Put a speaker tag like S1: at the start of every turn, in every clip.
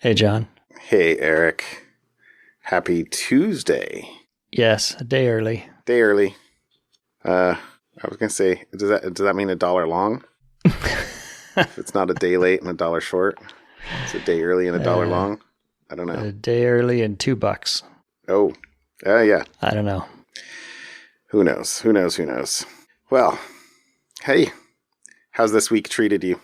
S1: Hey, John.
S2: Hey, Eric. Happy Tuesday.
S1: Yes, a day early.
S2: Day early. I was gonna say, does that mean $1 long? If it's not a day late and $1 short, it's a day early and $1 long. I don't know.
S1: A day early and $2.
S2: Oh, yeah.
S1: I don't know.
S2: Who knows? Well, hey, how's this week treated you?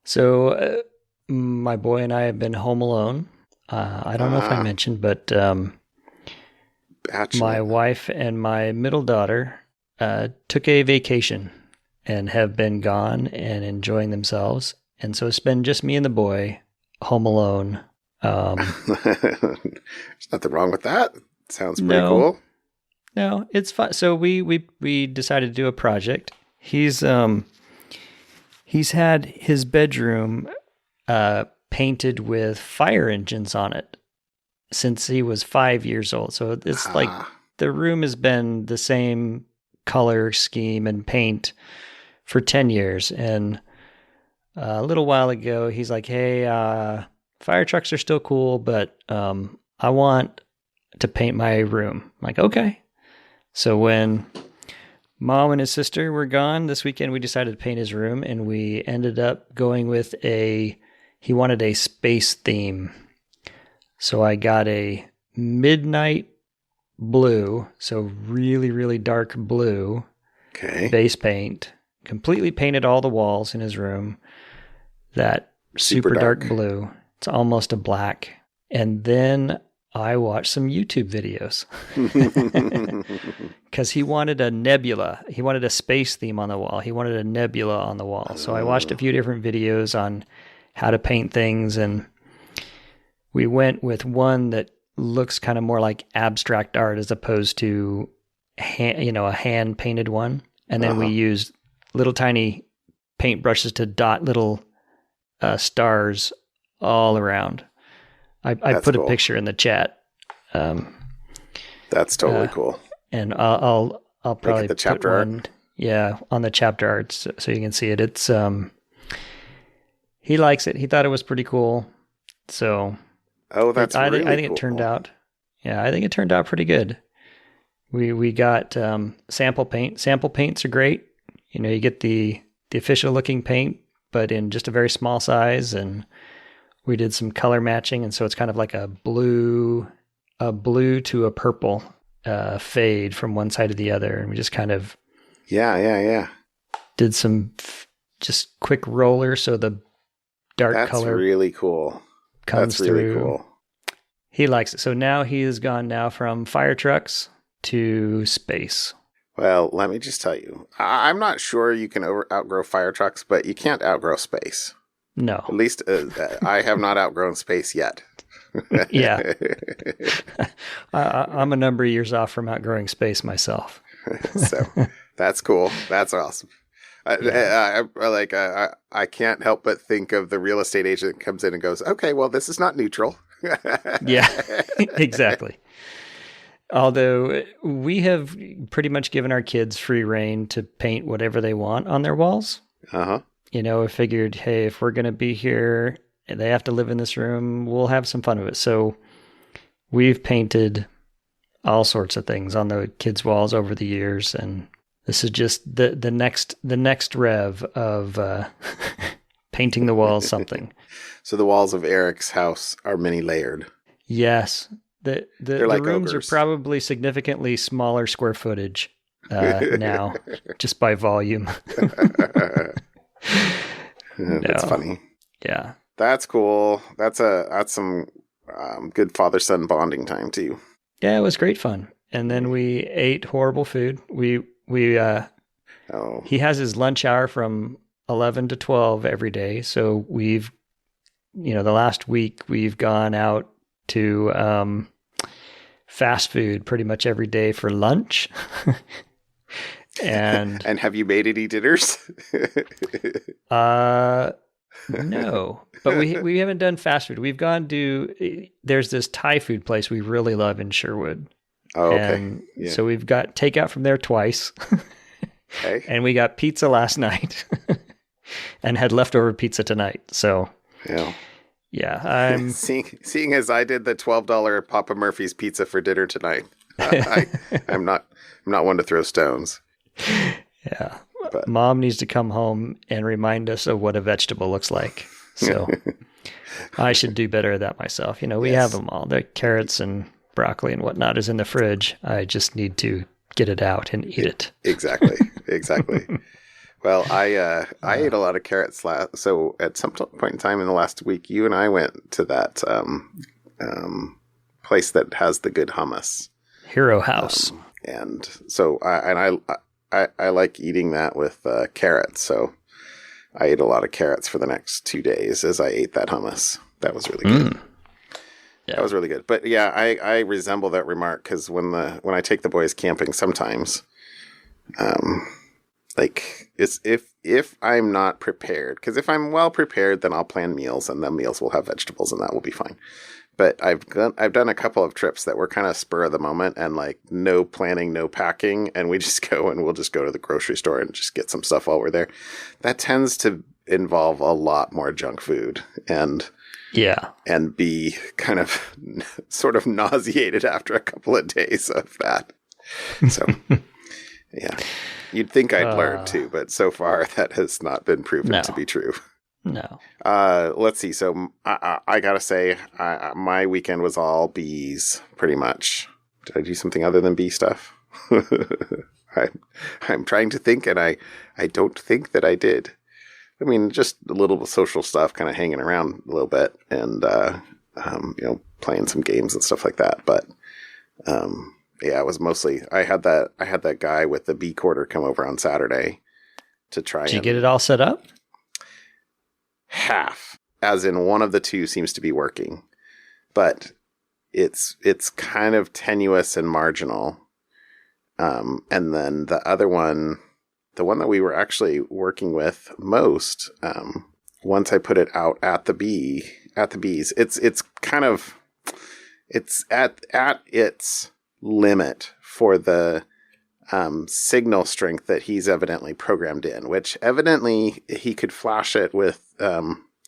S1: So, my boy and I have been home alone. I don't know if I mentioned, but my wife and my middle daughter took a vacation and have been gone and enjoying themselves. And so it's been just me and the boy home alone.
S2: There's nothing wrong with that. Sounds pretty cool.
S1: No, it's fun. So we decided to do a project. He's had his bedroom painted with fire engines on it since he was 5 years old. So it's like the room has been the same color scheme and paint for 10 years. And a little while ago, he's like, hey, fire trucks are still cool, but I want to paint my room. I'm like, okay. So when Mom and his sister were gone this weekend, we decided to paint his room, and we ended up going with he wanted a space theme. So I got a midnight blue, so really, really dark blue base paint, completely painted all the walls in his room, that super dark blue. It's almost a black. And then I watched some YouTube videos because he wanted a nebula. He wanted a space theme on the wall. He wanted a nebula on the wall. So I watched a few different videos on how to paint things, and we went with one that looks kind of more like abstract art as opposed to a hand painted one. And then we used little tiny paintbrushes to dot little stars all around. I put a picture in the chat.
S2: That's totally cool.
S1: And I'll probably
S2: the chapter
S1: put one, on the chapter art so you can see it. It's he likes it. He thought it was pretty cool. So
S2: that's
S1: I
S2: really
S1: think
S2: cool.
S1: it turned out. Yeah, I think it turned out pretty good. We got sample paint. Sample paints are great. You get the official looking paint, but in just a very small size, and we did some color matching, and so it's kind of like a blue to a purple fade from one side to the other, and we just kind of did some just quick roller, so the dark color.
S2: That's really cool.
S1: Comes
S2: That's really
S1: through.
S2: Cool.
S1: He likes it. So now he has gone from fire trucks to space.
S2: Well, let me just tell you, I'm not sure you can outgrow fire trucks, but you can't outgrow space.
S1: No.
S2: At least I have not outgrown space yet.
S1: Yeah. I'm a number of years off from outgrowing space myself.
S2: So that's cool. That's awesome. I can't help but think of the real estate agent that comes in and goes, okay, well, this is not neutral.
S1: Yeah, exactly. Although we have pretty much given our kids free rein to paint whatever they want on their walls. We figured, hey, if we're going to be here and they have to live in this room, we'll have some fun with it. So we've painted all sorts of things on the kids' walls over the years, and this is just the next rev of painting the walls something.
S2: So the walls of Eric's house are many layered.
S1: Yes. The
S2: like
S1: rooms
S2: ogres.
S1: are probably significantly smaller square footage now, just by volume.
S2: That's funny.
S1: Yeah.
S2: That's cool. That's some good father-son bonding time too.
S1: Yeah, it was great fun. And then we ate horrible food. He has his lunch hour from 11 to 12 every day. So we've, the last week we've gone out to fast food pretty much every day for lunch. And
S2: have you made any dinners?
S1: No, but we haven't done fast food. We've gone to, there's this Thai food place we really love in Sherwood.
S2: Oh, okay.
S1: And so we've got takeout from there twice.
S2: Okay.
S1: And we got pizza last night and had leftover pizza tonight. So Yeah, I'm
S2: seeing as I did the $12 Papa Murphy's pizza for dinner tonight. I'm not one to throw stones.
S1: Yeah.
S2: But
S1: Mom needs to come home and remind us of what a vegetable looks like. So I should do better at that myself. We have them all. The carrots and broccoli and whatnot is in the fridge. I just need to get it out and eat it.
S2: Exactly. Well, I ate a lot of carrots so at some point in time in the last week, you and I went to that place that has the good hummus.
S1: Hero House.
S2: And so I like eating that with carrots. So I ate a lot of carrots for the next 2 days as I ate that hummus. That was really good. Yeah. That was really good. But yeah, I resemble that remark because when I take the boys camping sometimes, it's if I'm not prepared, because if I'm well prepared, then I'll plan meals and the meals will have vegetables and that will be fine. But I've done a couple of trips that were kind of spur of the moment and like no planning, no packing. And we just go and we'll just go to the grocery store and just get some stuff while we're there. That tends to involve a lot more junk food and be kind of sort of nauseated after a couple of days of that. So yeah, you'd think I'd learn too, but so far that has not been proven to be true.
S1: No.
S2: Let's see. So I gotta say, my weekend was all bees, pretty much. Did I do something other than bee stuff? I'm trying to think, and I don't think that I did. I mean, just a little social stuff, kind of hanging around a little bit, and playing some games and stuff like that. But yeah, it was mostly. I had that guy with the bee quarter come over on Saturday to try.
S1: Did you get it all set up?
S2: Half, as in one of the two seems to be working, but it's kind of tenuous and marginal. And then the other one, the one that we were actually working with most, once I put it out at the bees, it's kind of, it's at its limit for the signal strength that he's evidently programmed in, which evidently he could flash it with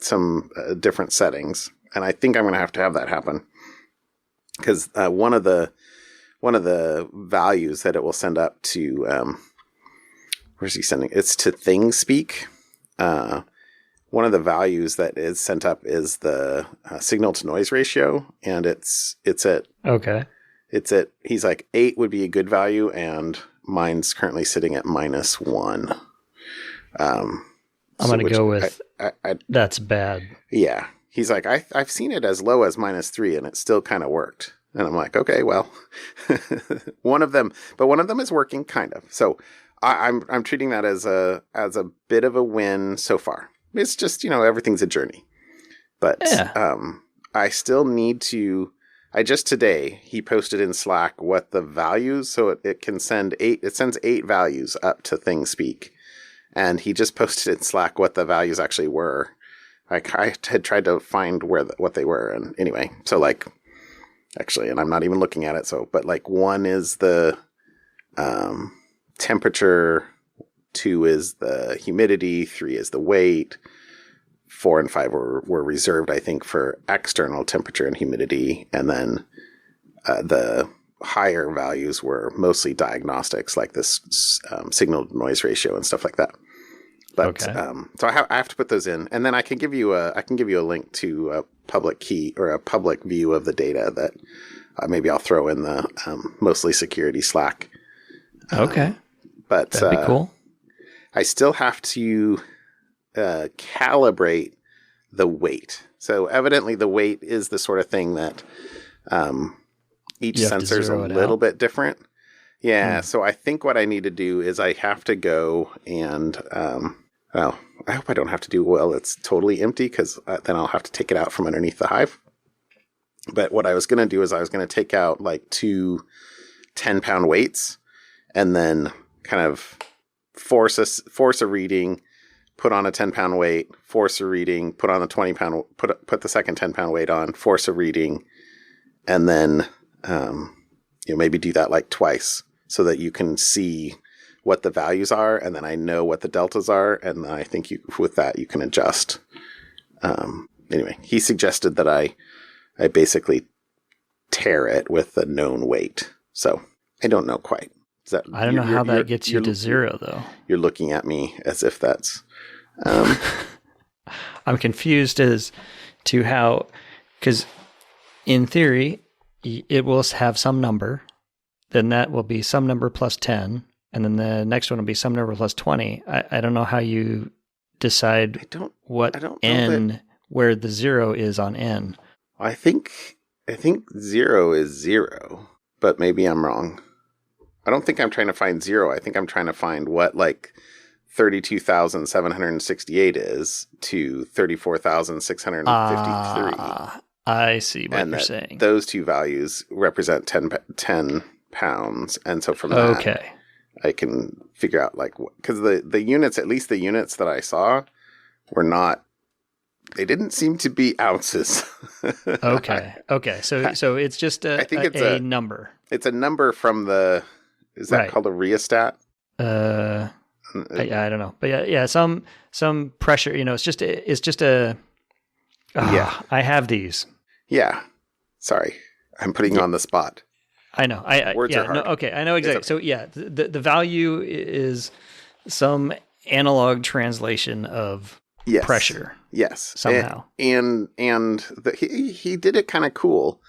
S2: some different settings. And I think I'm going to have that happen because one of the values that it will send up to, where's he sending? It's to ThingSpeak. One of the values that is sent up is the signal to noise ratio. And it's at, he's like 8 would be a good value. And mine's currently sitting at -1.
S1: I'm going to go with that's bad.
S2: Yeah. He's like, I've seen it as low as -3 and it still kind of worked. And I'm like, okay, well, one of them is working kind of. So I'm treating that as a bit of a win so far. It's just, everything's a journey, but I still need to. Just today, he posted in Slack what the values, so it can send 8, it sends 8 values up to ThingSpeak. And he just posted in Slack what the values actually were. Like I had tried to find what they were. And anyway, so actually, and I'm not even looking at it. So, but 1 is the temperature, 2 is the humidity, 3 is the weight, 4 and 5 were reserved, I think, for external temperature and humidity. And then the higher values were mostly diagnostics, like this signal to noise ratio and stuff like that. But so I have to put those in, and then I can give you a link to a public key or a public view of the data that maybe I'll throw in the mostly security Slack.
S1: Okay,
S2: but
S1: that'd be cool.
S2: I still have to calibrate the weight. So evidently the weight is the sort of thing that each sensor is a little bit different. Yeah. So I think what I need to do is I have to go and, I hope I don't have to do it's totally empty because then I'll have to take it out from underneath the hive. But what I was going to do is I was going to take out 2 10-pound weights and then kind of force a reading, put on a 10-pound weight, force a reading, put on a 20-pound, put the second 10-pound weight on, force a reading, and then maybe do that twice so that you can see what the values are, and then I know what the deltas are, and I think with that you can adjust. anyway, he suggested that I basically tear it with a known weight. So I don't know quite.
S1: I don't know how that gets you to 0, though.
S2: You're looking at me as if that's...
S1: I'm confused as to how, because in theory, it will have some number, then that will be some number plus 10, and then the next one will be some number plus 20. I don't know how you decide where the 0 is on n.
S2: I think 0 is 0, but maybe I'm wrong. I don't think I'm trying to find 0. I think I'm trying to find what 32,768 is to 34,653.
S1: I see what you're saying.
S2: Those two values represent 10 pounds. And so from that, I can figure out because the units, at least the units that I saw, were not, they didn't seem to be ounces.
S1: Okay. So it's just a number.
S2: It's a number from the, is that called a rheostat?
S1: I don't know, but yeah, some pressure. It's just a. I have these. Yeah,
S2: sorry, I'm putting you on the spot.
S1: I know. Words are hard. No, okay, I know exactly. Okay. So yeah, the value is some analog translation of pressure.
S2: Yes,
S1: somehow.
S2: And he did it kind of cool,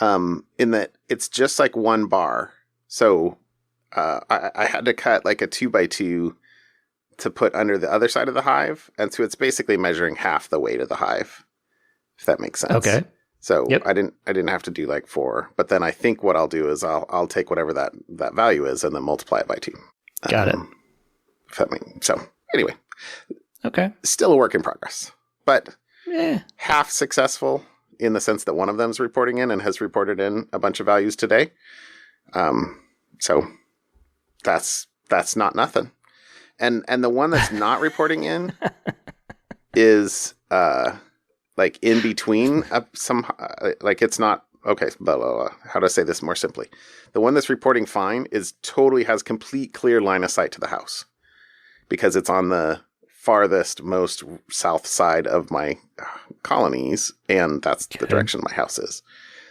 S2: in that it's just like one bar. So. I had to cut a 2x2 to put under the other side of the hive. And so it's basically measuring half the weight of the hive, if that makes sense. Okay. So I didn't have to do 4, but then I think what I'll do is I'll take whatever that value is and then multiply it by 2.
S1: Got it.
S2: If that makes, so anyway.
S1: Okay. Still
S2: a work in progress, but half successful in the sense that one of them is reporting in and has reported in a bunch of values today. So that's not nothing. And the one that's not reporting in is in between it's not okay. Blah, blah, blah. How to say this more simply? The one that's reporting fine has complete clear line of sight to the house because it's on the farthest most south side of my colonies, and that's the direction my house is.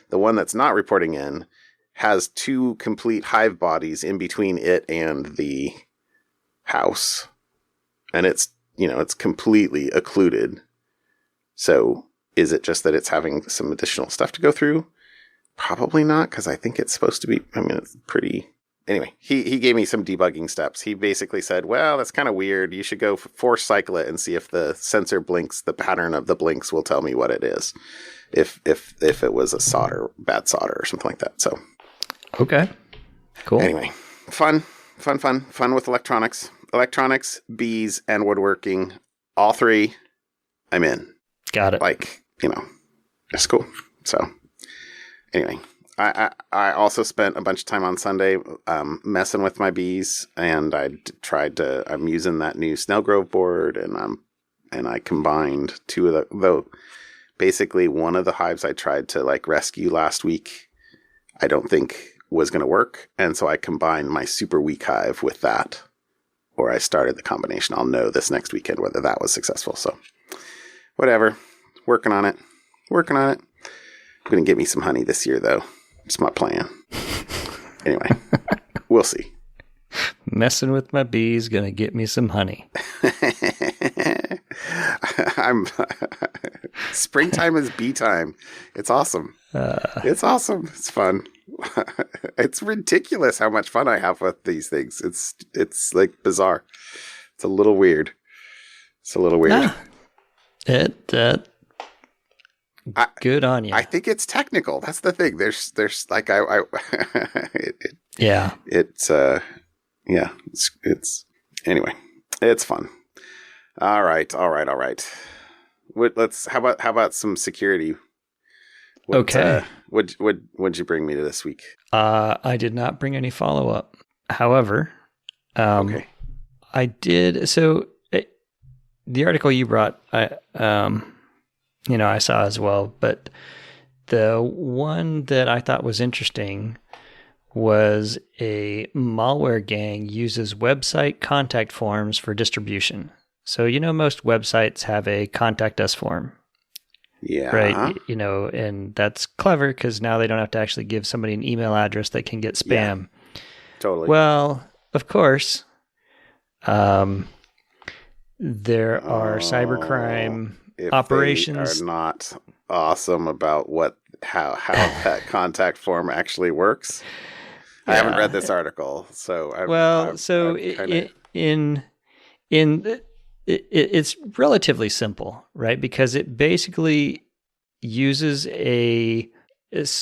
S2: The one that's not reporting in has 2 complete hive bodies in between it and the house. And it's completely occluded. So is it just that it's having some additional stuff to go through? Probably not, because I think it's supposed to be, it's pretty... Anyway, he gave me some debugging steps. He basically said, well, that's kind of weird. You should go force cycle it and see if the sensor blinks, the pattern of the blinks will tell me what it is. If it was a bad solder or something like that. So...
S1: Okay. Cool.
S2: Anyway, fun with electronics. Electronics, bees, and woodworking. All 3, I'm in.
S1: Got it.
S2: That's cool. So, anyway, I also spent a bunch of time on Sunday messing with my bees, and I'm using that new Snellgrove board, and I combined 2 of basically one of the hives I tried to rescue last week, I don't think was going to work. And so I combined my super weak hive with that, or I started the combination. I'll know this next weekend whether that was successful. So whatever, working on it. I'm going to get me some honey this year though. It's my plan. Anyway, we'll see.
S1: Messing with my bees, going to get me some honey.
S2: Springtime is bee time. It's awesome. It's awesome. It's fun. It's ridiculous how much fun I have with these things. It's bizarre. It's a little weird.
S1: Good on you.
S2: I think it's technical. That's the thing. There's anyway, it's fun. All right. How about some security?
S1: Okay.
S2: What'd you bring me to this week?
S1: I did not bring any follow-up. However, I did. So the article you brought, I saw as well, but the one that I thought was interesting was a malware gang uses website contact forms for distribution. So, most websites have a contact us form.
S2: Yeah.
S1: Right. And that's clever because now they don't have to actually give somebody an email address that can get spam.
S2: Yeah, totally.
S1: Well, of course, there are cybercrime operations.
S2: They are not awesome about how that contact form actually works. Yeah. I haven't read this article, so
S1: it's relatively simple, right? Because it basically uses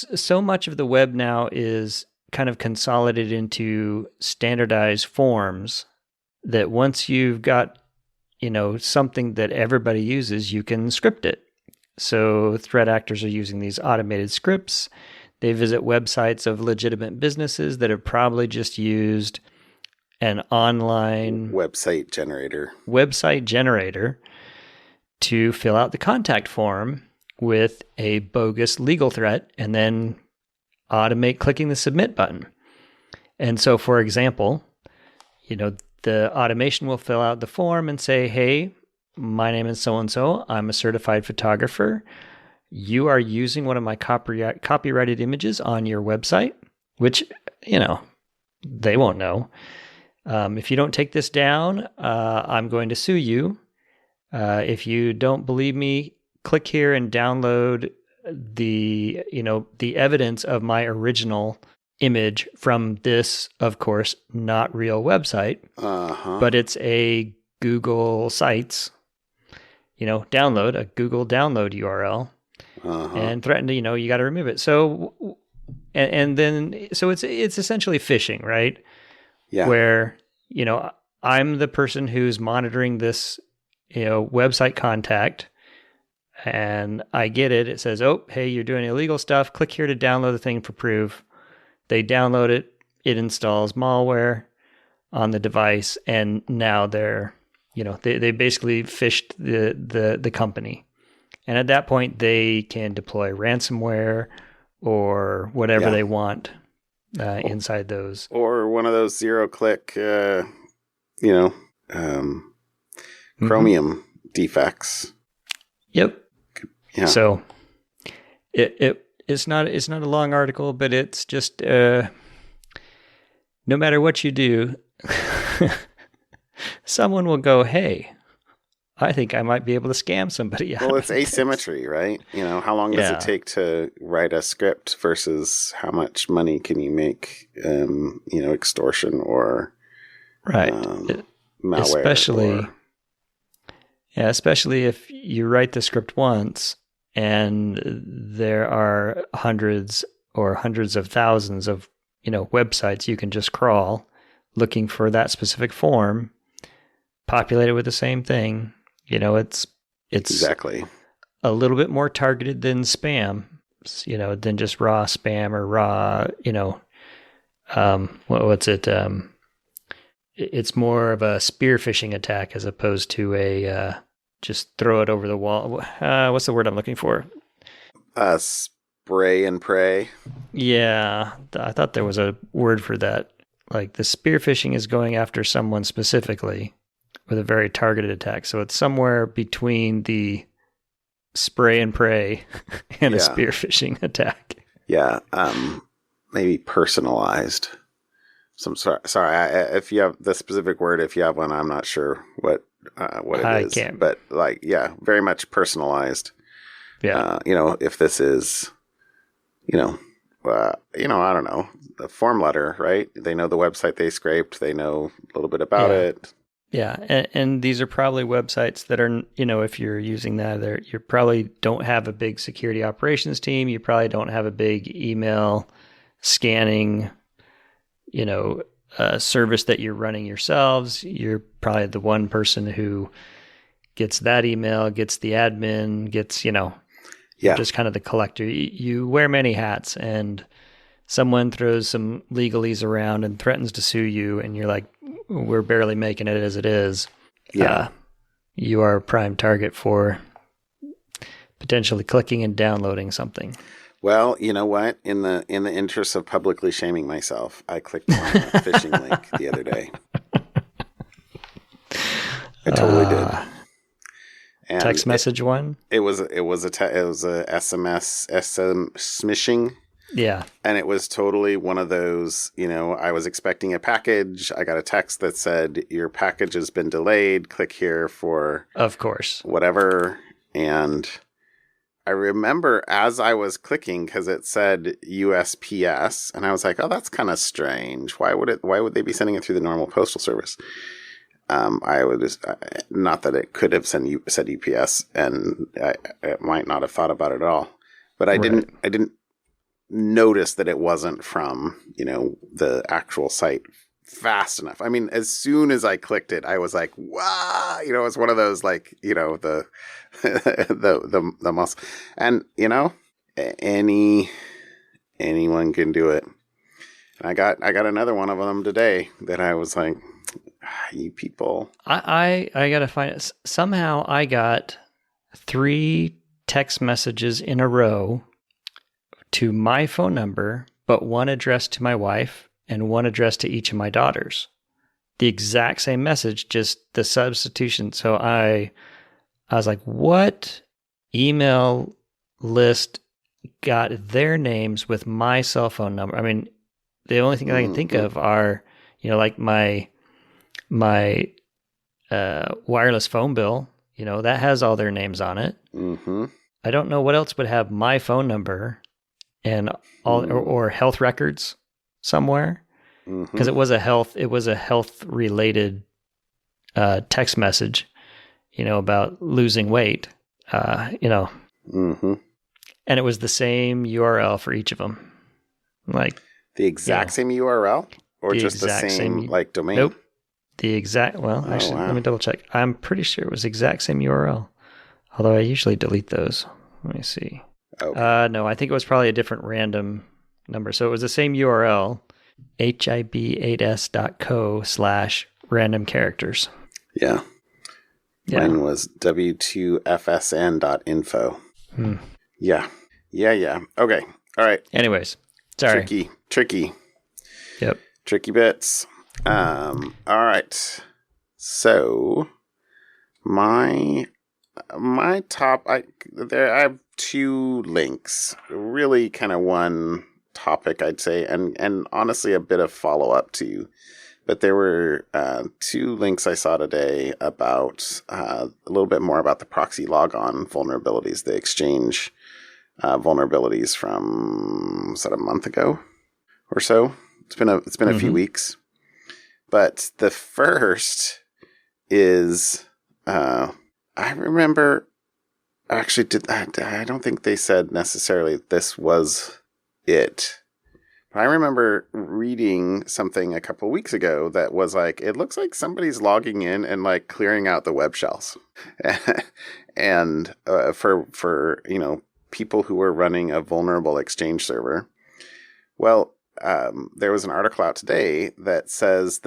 S1: so much of the web now is kind of consolidated into standardized forms that once you've got, something that everybody uses, you can script it. So threat actors are using these automated scripts. They visit websites of legitimate businesses that have probably just used an online
S2: website
S1: generator to fill out the contact form with a bogus legal threat and then automate clicking the submit button. And so, for example, the automation will fill out the form and say, hey, my name is so-and-so. I'm a certified photographer. You are using one of my copyrighted images on your website, which, they won't know. If you don't take this down, I'm going to sue you. If you don't believe me, click here and download the evidence of my original image from this, of course, not real website, but it's a Google Sites, download a Google download URL and threaten to, you got to remove it. So, and then it's essentially phishing, right?
S2: Yeah.
S1: Where, I'm the person who's monitoring this, website contact, and I get it. It says, oh, hey, you're doing illegal stuff. Click here to download the thing for proof. They download it. It installs malware on the device, and now they're, they basically phished the company. And at that point, they can deploy ransomware or whatever they want inside those.
S2: Or one of those zero-click, Chromium defects.
S1: Yep.
S2: Yeah.
S1: So it's not a long article, but it's just no matter what you do, someone will go, hey, I think I might be able to scam somebody.
S2: Well, it's asymmetry, right? How long does it take to write a script versus how much money can you make, extortion or malware.
S1: Especially if you write the script once and there are hundreds of thousands of, websites you can just crawl looking for that specific form, populate it with the same thing. It's
S2: exactly
S1: a little bit more targeted than spam, than just raw spam or raw, what's it? It's more of a spear phishing attack as opposed to a just throw it over the wall. What's the word I'm looking for?
S2: Spray and pray.
S1: Yeah, I thought there was a word for that. Like the spear phishing is going after someone specifically with a very targeted attack. So it's somewhere between the spray and pray and a spear phishing attack.
S2: Yeah, maybe personalized. Sorry. If you have the specific word, if you have one, I'm not sure what it is. Can't. But very much personalized.
S1: Yeah.
S2: If this is, I don't know, the form letter, right? They know the website they scraped. They know a little bit about it.
S1: Yeah, and these are probably websites that are, if you're using that, you probably don't have a big security operations team. You probably don't have a big email scanning, service that you're running yourselves. You're probably the one person who gets that email, gets the admin, gets, just kind of the collector. You wear many hats, and someone throws some legalese around and threatens to sue you, and you're like, we're barely making it as it is.
S2: Yeah.
S1: You are a prime target for potentially clicking and downloading something.
S2: Well, you know what? In the interest of publicly shaming myself, I clicked on a phishing link the other day. I totally did. And
S1: text message one?
S2: It was a SMS smishing.
S1: Yeah.
S2: And it was totally one of those, I was expecting a package. I got a text that said, your package has been delayed. Click here for...
S1: Of course.
S2: Whatever. And I remember as I was clicking, because it said USPS, and I was like, oh, that's kind of strange. Why would they be sending it through the normal postal service? I would just, not that it could have said UPS, and I might not have thought about it at all. But I didn't notice that it wasn't from, the actual site fast enough. I mean, as soon as I clicked it, I was like, wow, it's one of those, like, the muscle. And, anyone can do it. And I got another one of them today that I was like, you people.
S1: I gotta find it. Somehow I got 3 text messages in a row to my phone number, but one addressed to my wife and one addressed to each of my daughters. The exact same message, just the substitution. So I was like, what email list got their names with my cell phone number? I mean, the only thing I can think of are, like my wireless phone bill, that has all their names on it.
S2: Mm-hmm.
S1: I don't know what else would have my phone number and all, or health records somewhere, because it was a health related text message, about losing weight,
S2: Mm-hmm.
S1: and it was the same URL for each of them, like
S2: the exact same URL, or just the same like domain.
S1: Nope. The exact, let me double check. I'm pretty sure it was the exact same URL. Although I usually delete those. Let me see.
S2: Okay.
S1: No, I think it was probably a different random number. So it was the same URL, hib8s.co/random characters.
S2: Yeah. Mine was w2fsn.info. Yeah. Okay. All right.
S1: Anyways, sorry.
S2: Tricky.
S1: Yep.
S2: Tricky bits. All right. So my top, I have 2 links, really kind of one topic, I'd say, and honestly a bit of follow up to, but there were 2 links I saw today about a little bit more about the proxy logon vulnerabilities, the Exchange vulnerabilities from, was that a month ago or so? It's been a few weeks. But the first is, I remember, actually, I don't think they said necessarily this was it. But I remember reading something a couple weeks ago that was like, it looks like somebody's logging in and like clearing out the web shells. And for people who are running a vulnerable Exchange server. Well, there was an article out today that says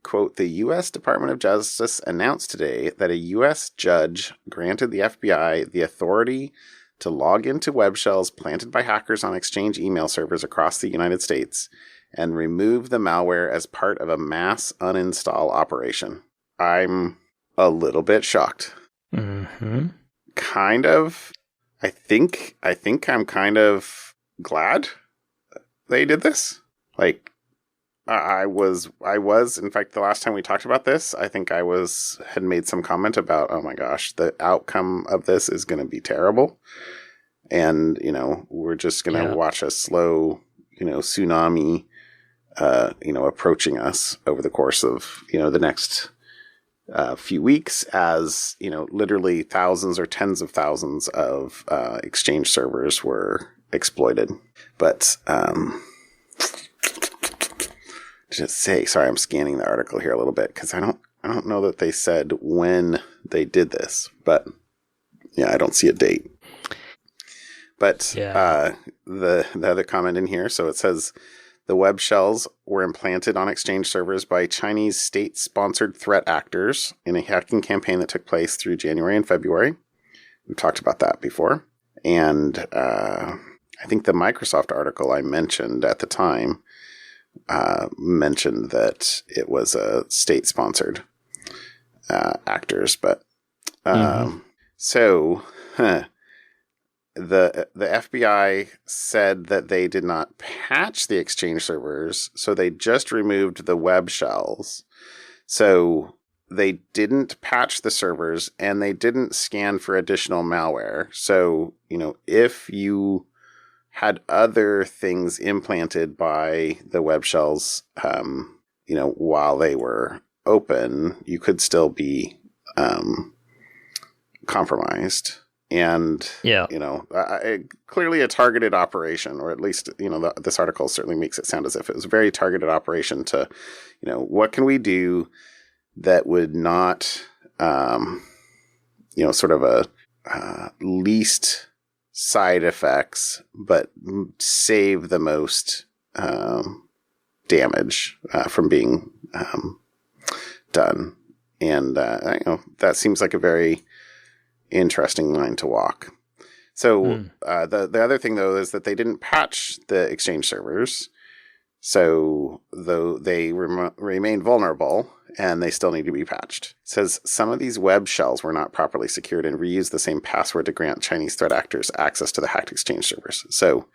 S2: quote, the U.S. Department of Justice announced today that a U.S. judge granted the FBI the authority to log into web shells planted by hackers on Exchange email servers across the United States and remove the malware as part of a mass uninstall operation. I'm a little bit shocked.
S1: Mm-hmm.
S2: Kind of. I think I'm kind of glad they did this. Like, I was, in fact, the last time we talked about this, I think I had made some comment about, oh my gosh, the outcome of this is going to be terrible. And, we're just going to watch a slow, tsunami, approaching us over the course of, the next few weeks as, literally thousands or tens of thousands of Exchange servers were exploited. But just say, sorry, I'm scanning the article here a little bit because I don't know that they said when they did this, but yeah, I don't see a date. But the other comment in here, so it says the web shells were implanted on Exchange servers by Chinese state-sponsored threat actors in a hacking campaign that took place through January and February. We've talked about that before. And I think the Microsoft article I mentioned at the time mentioned that it was a state-sponsored actors. But So, the FBI said that they did not patch the Exchange servers, so they just removed the web shells. So they didn't patch the servers, and they didn't scan for additional malware. So, if you had other things implanted by the web shells, while they were open, you could still be compromised. And, clearly a targeted operation, or at least, this article certainly makes it sound as if it was a very targeted operation to, what can we do that would not, sort of a least side effects, but save the most damage from being done. And, that seems like a very interesting line to walk. So the other thing, though, is that they didn't patch the Exchange servers. So though they remain vulnerable, and they still need to be patched. It says some of these web shells were not properly secured and reused the same password to grant Chinese threat actors access to the hacked Exchange servers. So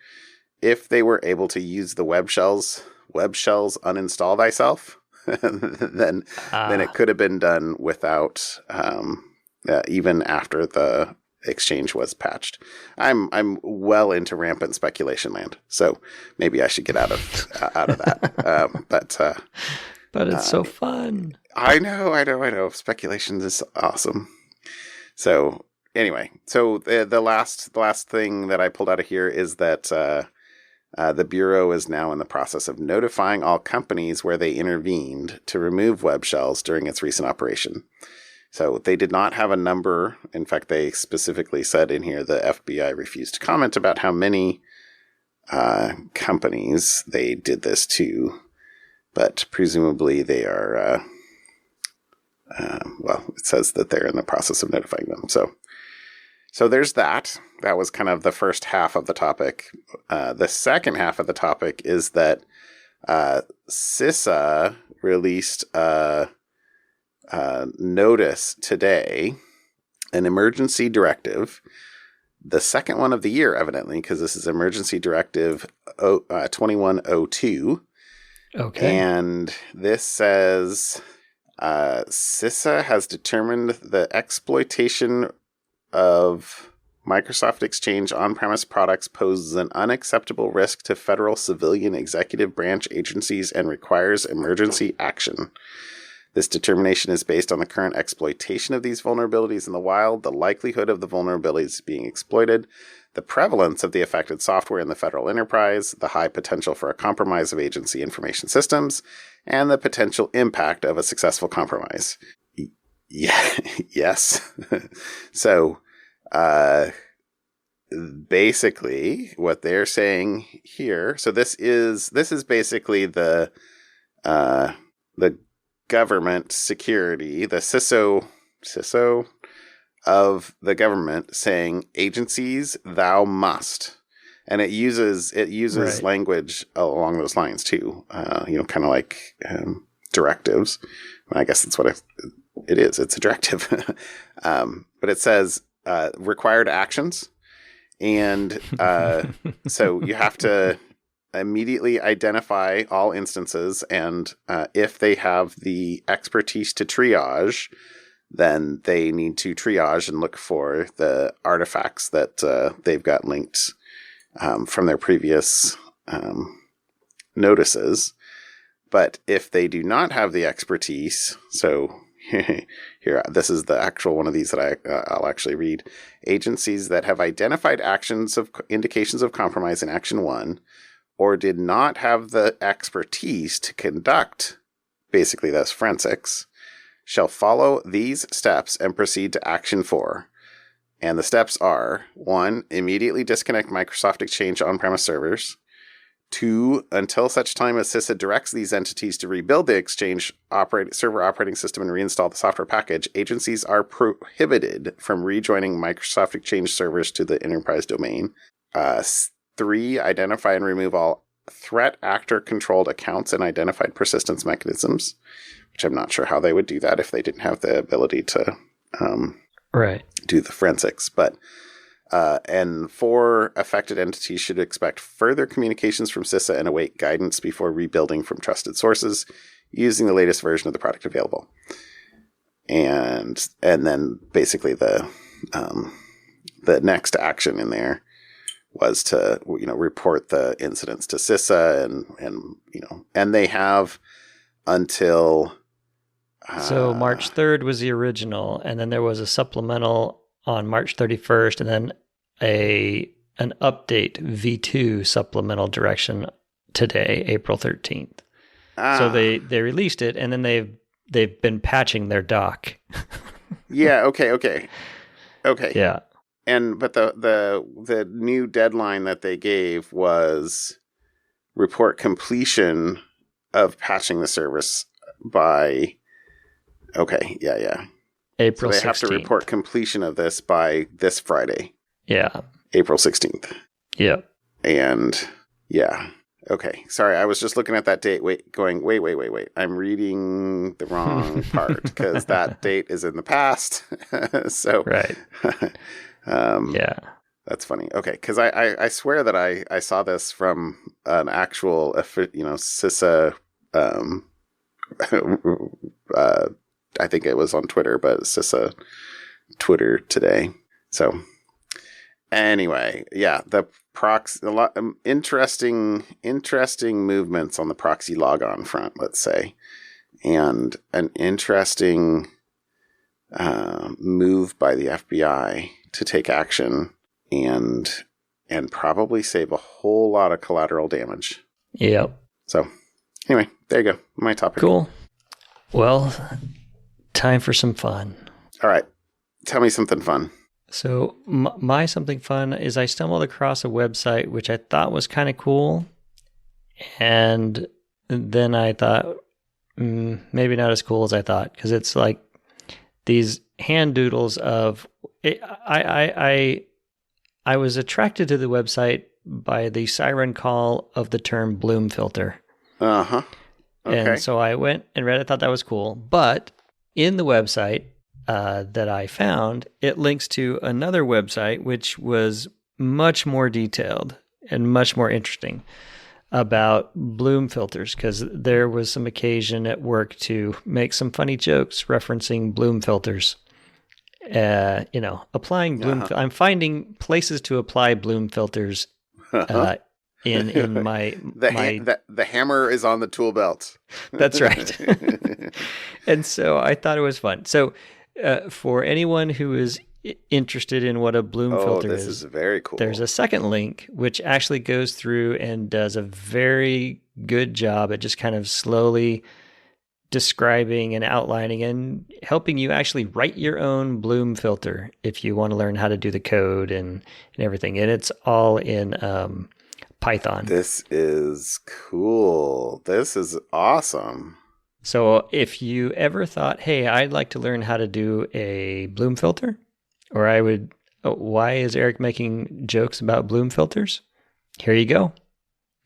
S2: if they were able to use the web shells uninstall thyself, then it could have been done without even after the Exchange was patched. I'm well into rampant speculation land, so maybe I should get out of that.
S1: But it's so fun.
S2: I know. Speculation is awesome. So anyway, so the last thing that I pulled out of here is that the Bureau is now in the process of notifying all companies where they intervened to remove web shells during its recent operation. So they did not have a number. In fact, they specifically said in here the FBI refused to comment about how many companies they did this to. But presumably they are, it says that they're in the process of notifying them. So there's that. That was kind of the first half of the topic. The second half of the topic is that CISA released a notice today, an emergency directive, the second one of the year, evidently, because this is Emergency Directive 2102.
S1: Okay.
S2: And this says CISA has determined the exploitation of Microsoft Exchange on-premise products poses an unacceptable risk to federal civilian executive branch agencies and requires emergency action. This determination is based on the current exploitation of these vulnerabilities in the wild, the likelihood of the vulnerabilities being exploited, the prevalence of the affected software in the federal enterprise, the high potential for a compromise of agency information systems, and the potential impact of a successful compromise. Yes. So, basically, what they're saying here. So this is basically the government security, the CISO of the government saying, agencies, thou must. And it uses right. Language along those lines too. Kind of like directives. I guess that's what it is. It's a directive. But it says required actions. And so you have to immediately identify all instances, and if they have the expertise to triage, then they need to triage and look for the artifacts that they've got linked from their previous notices. But if they do not have the expertise, so here, this is the actual one of these that I'll actually read. Agencies that have identified actions of indications of compromise in Action 1, or did not have the expertise to conduct, basically that's forensics, shall follow these steps and proceed to Action 4. And the steps are, 1, immediately disconnect Microsoft Exchange on-premise servers. 2, until such time as CISA directs these entities to rebuild the Exchange server operating system and reinstall the software package, agencies are prohibited from rejoining Microsoft Exchange servers to the enterprise domain. 3, identify and remove all threat actor-controlled accounts and identified persistence mechanisms, which I'm not sure how they would do that if they didn't have the ability to
S1: Right.
S2: do the forensics. But and 4 affected entities should expect further communications from CISA and await guidance before rebuilding from trusted sources using the latest version of the product available. And then basically the next action in there was to, report the incidents to CISA and they have until
S1: so March 3rd was the original, and then there was a supplemental on March 31st, and then an update V2 supplemental direction today, April 13th. So they released it, and then they've been patching their doc.
S2: Yeah. Okay.
S1: Yeah.
S2: But the new deadline that they gave was report completion of patching the service by. Okay. Yeah.
S1: April 16th.
S2: So they have to report completion of this by this Friday.
S1: Yeah.
S2: April 16th.
S1: Yeah.
S2: And yeah. Okay. Sorry, I was just looking at that date. Wait. I'm reading the wrong part because that date is in the past. So
S1: right. Yeah.
S2: That's funny. Okay, because I swear that I saw this from an actual CISA. I think it was on Twitter, but CISA Twitter today. So anyway, yeah, the proxy, a lot interesting movements on the proxy logon front, let's say, and an interesting move by the FBI to take action and probably save a whole lot of collateral damage.
S1: Yep.
S2: So anyway, there you go. My topic.
S1: Cool. Well, time for some fun.
S2: All right. Tell me something fun.
S1: So my something fun is I stumbled across a website which I thought was kind of cool. And then I thought, maybe not as cool as I thought, because it's like these hand doodles of I was attracted to the website by the siren call of the term Bloom filter.
S2: Uh-huh. Okay.
S1: And so I went and read it, thought that was cool. But in the website that I found, it links to another website which was much more detailed and much more interesting about Bloom filters, because there was some occasion at work to make some funny jokes referencing Bloom filters. Applying Bloom.
S2: Uh-huh.
S1: I'm finding places to apply Bloom filters in my
S2: the hammer is on the tool belt.
S1: That's right. And so I thought it was fun. So for anyone who is interested in what a Bloom filter
S2: this is very cool.
S1: There's a second link which actually goes through and does a very good job at just kind of slowly describing and outlining and helping you actually write your own Bloom filter if you want to learn how to do the code and everything. And it's all in Python.
S2: This is cool. This is awesome.
S1: So if you ever thought, hey, I'd like to learn how to do a Bloom filter, or why is Eric making jokes about Bloom filters? Here you go.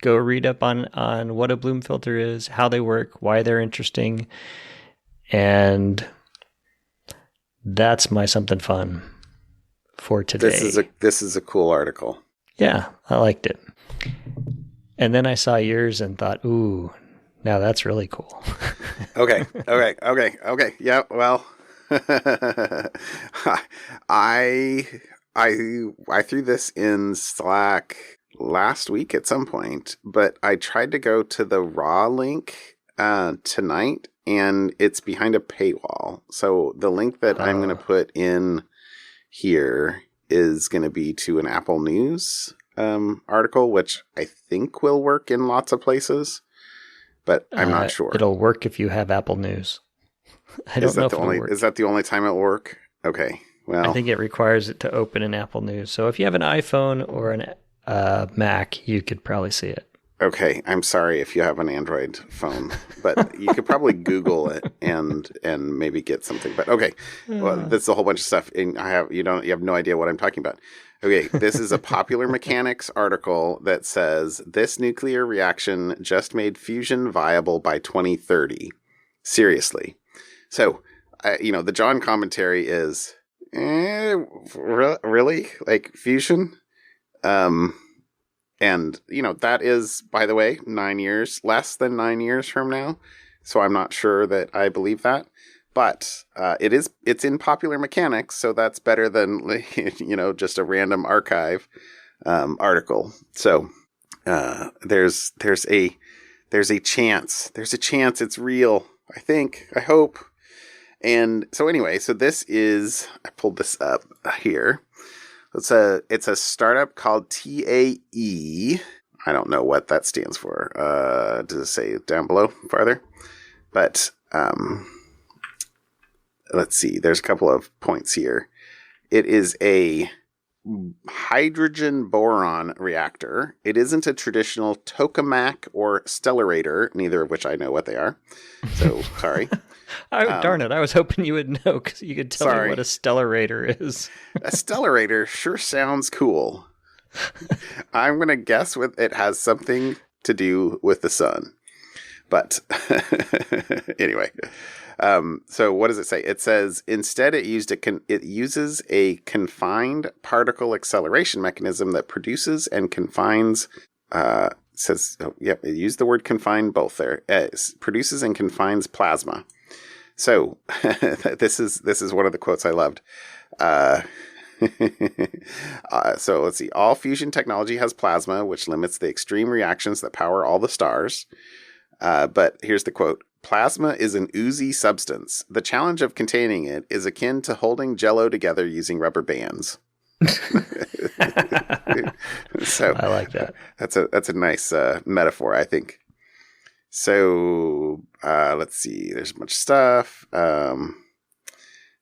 S1: Go read up on what a Bloom filter is, how they work, why they're interesting. And that's my something fun for today.
S2: This is a cool article.
S1: Yeah, I liked it. And then I saw yours and thought, ooh, now that's really cool.
S2: Okay. Yeah, well, I threw this in Slack last week at some point, but I tried to go to the raw link tonight, and it's behind a paywall. So the link that I'm going to put in here is going to be to an Apple News article, which I think will work in lots of places, but I'm not sure.
S1: It'll work if you have Apple News. I don't know if it'll work.
S2: Is that the only time it'll work? Okay. Well,
S1: I think it requires it to open in Apple News. So if you have an iPhone or an Mac, you could probably see it.
S2: Okay, I'm sorry if you have an Android phone, but you could probably Google it and maybe get something. But okay, well, that's a whole bunch of stuff. And you have no idea what I'm talking about. Okay, this is a Popular Mechanics article that says this nuclear reaction just made fusion viable by 2030. Seriously. So, the Jon commentary is Really? Like fusion? And, that is, by the way, less than 9 years from now. So I'm not sure that I believe that. But it's in Popular Mechanics, so that's better than, just a random archive article. So there's a chance. There's a chance it's real. I hope. And so anyway, I pulled this up here. It's a startup called TAE. I don't know what that stands for. Does it say down below farther? But let's see. There's a couple of points here. It is a hydrogen boron reactor. It isn't a traditional tokamak or stellarator, neither of which I know what they are. So, sorry.
S1: Darn it. I was hoping you would know because you could tell me what a stellarator is.
S2: A stellarator sure sounds cool. I'm going to guess it has something to do with the sun. But anyway, so what does it say? It says instead it uses a confined particle acceleration mechanism that produces and confines. It used the word confined both there. It produces and confines plasma. So this is one of the quotes I loved. So let's see. All fusion technology has plasma, which limits the extreme reactions that power all the stars. But here's the quote. Plasma is an oozy substance. The challenge of containing it is akin to holding Jell-O together using rubber bands. So
S1: I like that.
S2: That's a nice metaphor, I think. So let's see. There's a bunch of stuff. It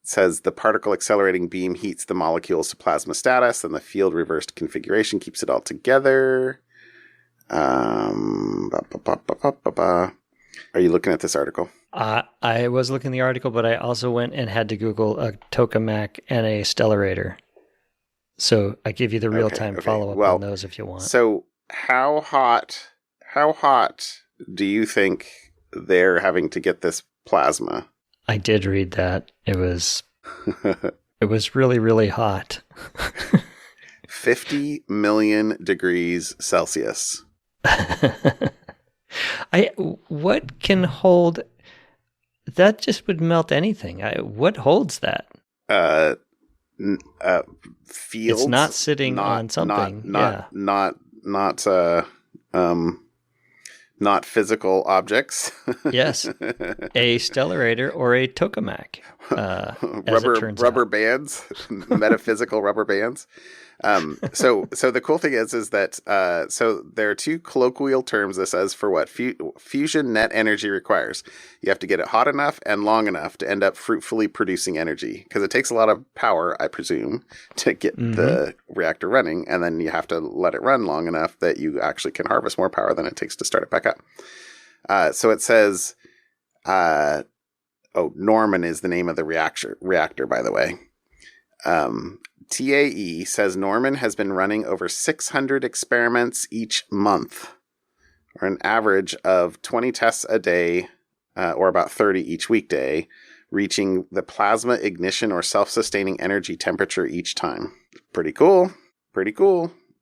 S2: says the particle accelerating beam heats the molecules to plasma status, and the field reversed configuration keeps it all together. Are you looking at this article?
S1: I was looking at the article, but I also went and had to Google a tokamak and a stellarator. So I give you the real-time follow-up on those if you want.
S2: So how hot do you think they're having to get this plasma?
S1: I did read that. It was really, really hot.
S2: 50 million degrees Celsius.
S1: What can hold that? Just would melt anything. What holds that?
S2: Fields.
S1: It's not sitting on something.
S2: Not physical objects.
S1: Yes, a stellarator or a tokamak.
S2: Rubber bands, metaphysical rubber bands. So the cool thing is that so there are two colloquial terms this says for what fusion net energy requires. You have to get it hot enough and long enough to end up fruitfully producing energy, because it takes a lot of power, I presume, to get the reactor running, and then you have to let it run long enough that you actually can harvest more power than it takes to start it back up. So it says, Norman is the name of the reactor, by the way. TAE says Norman has been running over 600 experiments each month, or an average of 20 tests a day, or about 30 each weekday, reaching the plasma ignition or self-sustaining energy temperature each time. Pretty cool.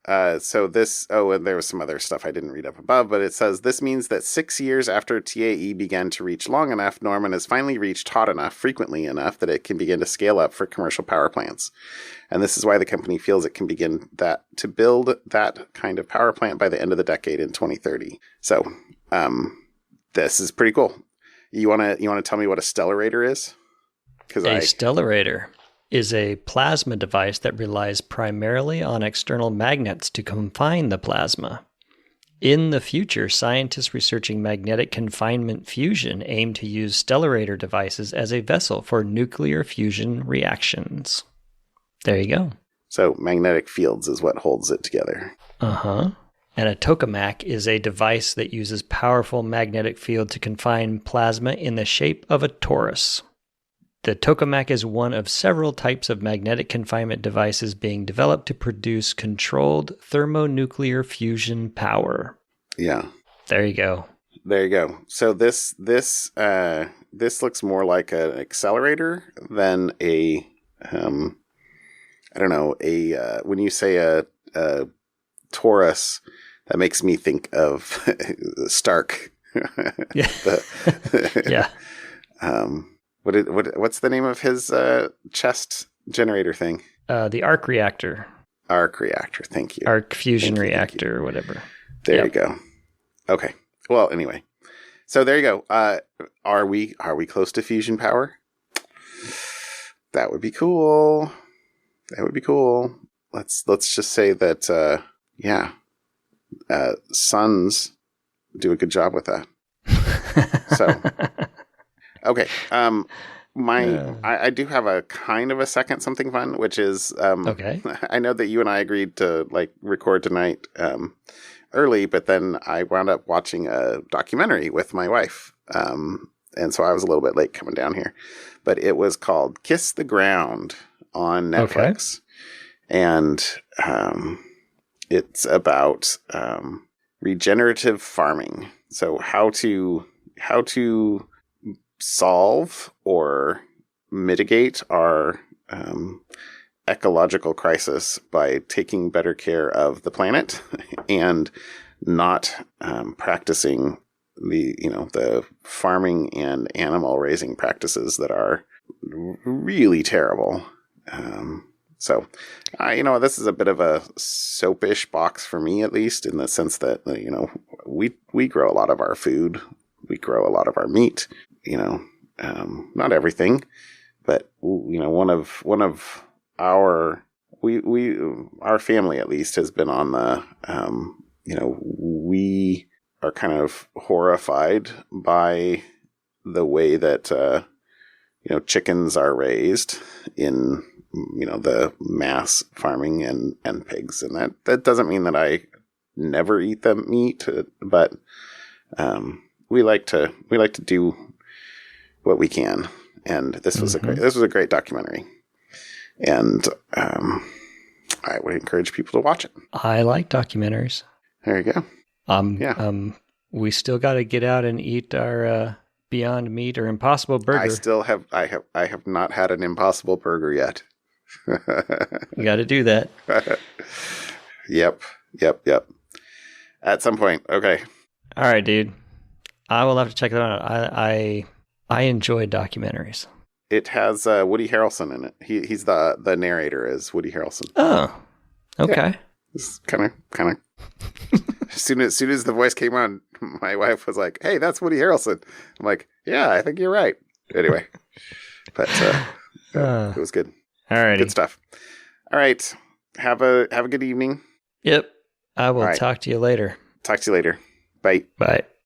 S2: And there was some other stuff I didn't read up above, but it says this means that 6 years after TAE began to reach long enough, Norman has finally reached hot enough, frequently enough, that it can begin to scale up for commercial power plants. And this is why the company feels it can begin to build that kind of power plant by the end of the decade in 2030. So, this is pretty cool. You wanna tell me what a stellarator is?
S1: Stellarator is a plasma device that relies primarily on external magnets to confine the plasma. In the future, scientists researching magnetic confinement fusion aim to use stellarator devices as a vessel for nuclear fusion reactions. There you go.
S2: So magnetic fields is what holds it together.
S1: Uh-huh. And a tokamak is a device that uses powerful magnetic field to confine plasma in the shape of a torus. The tokamak is one of several types of magnetic confinement devices being developed to produce controlled thermonuclear fusion power.
S2: Yeah.
S1: There you go.
S2: So this looks more like an accelerator than a I don't know, when you say a Taurus, that makes me think of Stark.
S1: Yeah. Yeah.
S2: What's the name of his chest generator thing?
S1: The arc reactor.
S2: Arc reactor. Thank you.
S1: Arc fusion reactor or whatever.
S2: There you go. Okay. Well, anyway. So there you go. Are we close to fusion power? That would be cool. That would be cool. Let's just say that suns do a good job with that. So okay. I do have a kind of a second something fun, which is
S1: okay.
S2: I know that you and I agreed to record tonight early, but then I wound up watching a documentary with my wife. And so I was a little bit late coming down here. But it was called Kiss the Ground on Netflix. Okay. And it's about regenerative farming. So how to solve or mitigate our ecological crisis by taking better care of the planet and not practicing the farming and animal raising practices that are really terrible. So, this is a bit of a soapish box for me, at least, in the sense that, we grow a lot of our food. We grow a lot of our meat, not everything, but, one of our family, at least, has been on the, we are kind of horrified by the way that, chickens are raised in, the mass farming and pigs. And that doesn't mean that I never eat the meat, but, we like to do what we can. And this was a great documentary. And, I would encourage people to watch it.
S1: I like documentaries.
S2: There you go.
S1: We still got to get out and eat our Beyond Meat or Impossible Burger.
S2: I have not had an Impossible Burger yet.
S1: You got to do that.
S2: Yep. At some point. Okay.
S1: All right, dude. I will have to check that out. I enjoy documentaries.
S2: It has Woody Harrelson in it. He's the narrator is Woody Harrelson.
S1: Oh, okay.
S2: Yeah. It's kind of. As soon as the voice came on, my wife was like, "Hey, that's Woody Harrelson." I'm like, "Yeah, I think you're right." Anyway, but it was good.
S1: All right,
S2: good stuff. All right, have a good evening.
S1: Yep, I will talk to you later.
S2: Talk to you later. Bye.
S1: Bye.